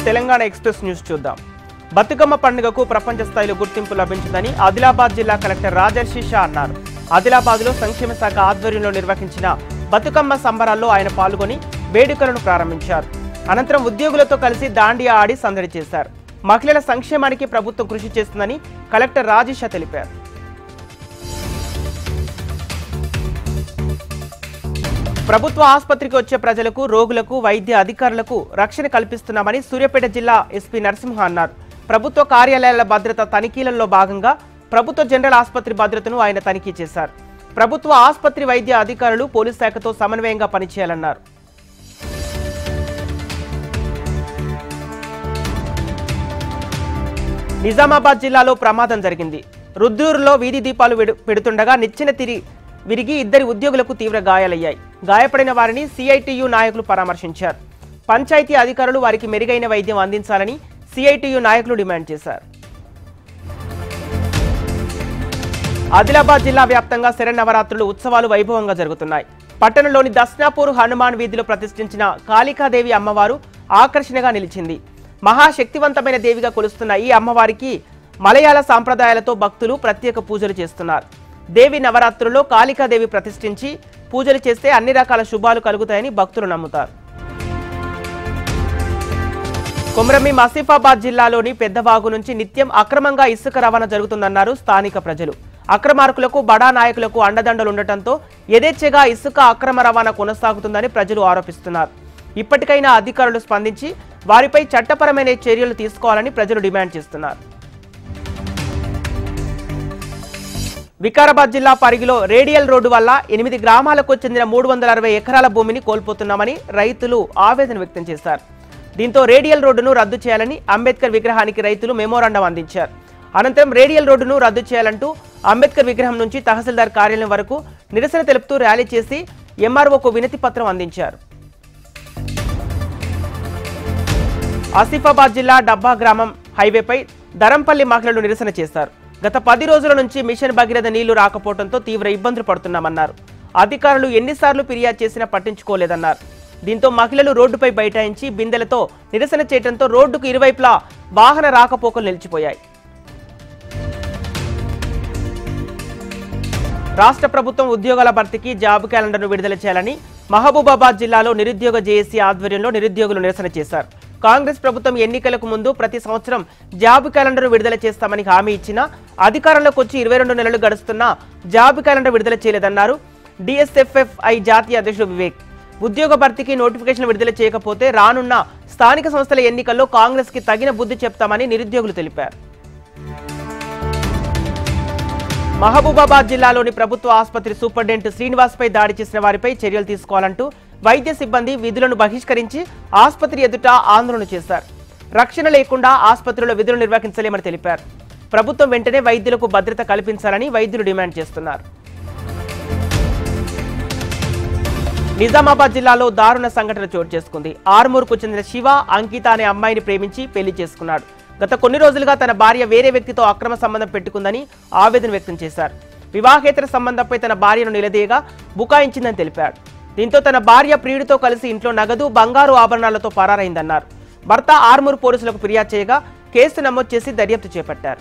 Telangana express news చూద్దాం. బతుకమ్మ పండుగకు ప్రపంచ స్థాయిలో గుర్తింపు లభించిందని ఆదిలాబాద్ జిల్లా కలెక్టర్ రాజర్షి షా అన్నారు. ఆదిలాబాద్లో సంక్షేమ శాఖ ఆధ్వర్యంలో నిర్వహించిన బతుకమ్మ సంబరాల్లో ఆయన పాల్గొని వేడుకలను ప్రారంభించారు. అనంతరం ఉద్యోగులతో కలిసి దాండియా ఆడి సందడి చేశారు. మహిళల సంక్షేమానికి ప్రభుత్వం కృషి చేస్తుందని కలెక్టర్ రాజేష్ తెలిపారు. ప్రభుత్వ ఆసుపత్రికి వచ్చే ప్రజలకు, రోగులకు, వైద్య అధికారులకు రక్షణ కల్పిస్తున్నామని సూర్యాపేట జిల్లా ఎస్పీ నరసింహ అన్నారు. ప్రభుత్వ కార్యాలయాల భద్రత తనిఖీలలో భాగంగా ప్రభుత్వ జనరల్ ఆసుపత్రి భద్రతను ఆయన తనిఖీ చేశారు. ప్రభుత్వ ఆసుపత్రి వైద్య అధికారులు పోలీస్ శాఖతో సమన్వయంగా పనిచేయాలన్నారు. నిజామాబాద్ జిల్లాలో ప్రమాదం జరిగింది. రుద్దూరులో వీధి దీపాలు పెడుతుండగా నిచ్చెన విరిగి ఇద్దరి ఉద్యోగులకు తీవ్ర గాయాలయ్యాయి. గాయపడిన వారిని సిఐటియు నాయకులు పరామర్శించారు. పంచాయతీ అధికారులు వారికి మెరుగైన వైద్యం అందించాలని సిఐటియు నాయకులు డిమాండ్ చేశారు. ఆదిలాబాద్ జిల్లా వ్యాప్తంగా శరన్నవరాత్రులు ఉత్సవాలు వైభవంగా జరుగుతున్నాయి. పట్టణంలోని దస్నాపూర్ హనుమాన్ వీధిలో ప్రతిష్ఠించిన కాళికాదేవి అమ్మవారు ఆకర్షణగా నిలిచింది. మహాశక్తివంతమైన దేవిగా కొలుస్తున్న ఈ అమ్మవారికి మలయాళ సాంప్రదాయాలతో భక్తులు ప్రత్యేక పూజలు చేస్తున్నారు. దేవి నవరాత్రుల్లో కాళికాదేవి ప్రతిష్ఠించి పూజలు చేస్తే అన్ని రకాల శుభాలు కలుగుతాయని భక్తులు నమ్ముతారు. కొమరమి ఆసిఫాబాద్ జిల్లాలోని పెద్దవాగు నుంచి నిత్యం అక్రమంగా ఇసుక రవాణా జరుగుతుందన్నారు స్థానిక ప్రజలు. అక్రమార్కులకు, బడా నాయకులకు అండదండలుండటంతో యథేచ్ఛగా ఇసుక అక్రమ రవాణా కొనసాగుతుందని ప్రజలు ఆరోపిస్తున్నారు. ఇప్పటికైనా అధికారులు స్పందించి వారిపై చట్టపరమైన చర్యలు తీసుకోవాలని ప్రజలు డిమాండ్ చేస్తున్నారు. వికారాబాద్ జిల్లా పరిగిలో రేడియల్ రోడ్డు వల్ల 8 గ్రామాలకు చెందిన 360 ఎకరాల భూమిని కోల్పోతున్నామని రైతులు ఆవేదన వ్యక్తం చేశారు. దీంతో రేడియల్ రోడ్డును రద్దు చేయాలని అంబేద్కర్ విగ్రహానికి రైతులు మెమోరాండం అందించారు. అనంతరం రేడియల్ రోడ్డును రద్దు చేయాలంటూ అంబేద్కర్ విగ్రహం నుంచి తహసీల్దార్ కార్యాలయం వరకు నిరసన తెలుపుతూ ర్యాలీ చేసి ఎంఆర్ఓకు వినతి పత్రం అందించారు. ఆసిఫాబాద్ జిల్లా డబ్బా గ్రామం హైవేపై దరంపల్లి మహిళలు నిరసన చేశారు. గత 10 రోజుల నుంచి మిషన్ భగీరథ నీళ్లు రాకపోవడంతో తీవ్ర ఇబ్బందులు పడుతున్నామన్నారు. అధికారులు ఎన్నిసార్లు ఫిర్యాదు చేసినా పట్టించుకోలేదన్నారు. దీంతో మహిళలు రోడ్డుపై బైఠాయించి బిందెలతో నిరసన చేయడంతో రోడ్డుకు ఇరువైపులా వాహన రాకపోకలు నిలిచిపోయాయి. రాష్ట్ర ప్రభుత్వం ఉద్యోగాల భర్తీకి జాబ్ క్యాలెండర్ను విడుదల చేయాలని మహబూబాబాద్ జిల్లాలో నిరుద్యోగ జేఏసీ ఆధ్వర్యంలో నిరుద్యోగులు నిరసన చేశారు. కాంగ్రెస్ ప్రభుత్వం ఎన్నికలకు ముందు ప్రతి సంవత్సరం జాబ్ క్యాలెండర్ విడుదల చేస్తామని హామీ ఇచ్చినా అధికారంలోకి వచ్చి 22 నెలలు గడుస్తున్నా జాబ్ క్యాలెండర్ విడుదల చేయలేదన్నారు డిఎస్ఎఫ్ఎఫ్ఐ జాతీయ అధ్యక్షుడు వివేక్. ఉద్యోగ భర్తీకి నోటిఫికేషన్ విడుదల చేయకపోతే రానున్న స్థానిక సంస్థల ఎన్నికల్లో కాంగ్రెస్ కి తగిన బుద్ధి చెప్తామని నిరుద్యోగులు తెలిపారు. మహబూబాబాద్ జిల్లాలోని ప్రభుత్వ ఆసుపత్రి సూపరింటెండెంట్ శ్రీనివాస్పై దాడి చేసిన వారిపై చర్యలు తీసుకోవాలంటూ వైద్య సిబ్బంది విధులను బహిష్కరించి ఆసుపత్రి ఎదుట ఆందోళన చేశారు. రక్షణ లేకుండా ఆసుపత్రిలో విధులు నిర్వహించలేమని తెలిపారు. ప్రభుత్వం వెంటనే వైద్యులకు భద్రత కల్పించాలని వైద్యులు డిమాండ్ చేస్తున్నారు. నిజామాబాద్ జిల్లాలో దారుణ సంఘటన చోటు చేసుకుంది. ఆర్మూర్కు చెందిన శివ అంకిత అనే అమ్మాయిని ప్రేమించి పెళ్లి చేసుకున్నాడు. గత కొన్ని రోజులుగా తన భార్య వేరే వ్యక్తితో అక్రమ సంబంధం పెట్టుకుందని ఆవేదన వ్యక్తం చేశారు. వివాహేతర సంబంధంపై తన భార్యను నిలదీయగా బుకాయించిందని తెలిపాడు. దీంతో తన భార్య ప్రియుడితో కలిసి ఇంట్లో నగదు, బంగారు ఆభరణాలతో పరారైందన్నారు. భర్త ఆర్మూర్ పోలీసులకు ఫిర్యాదు చేయగా కేసు నమోదు చేసి దర్యాప్తు చేపట్టారు.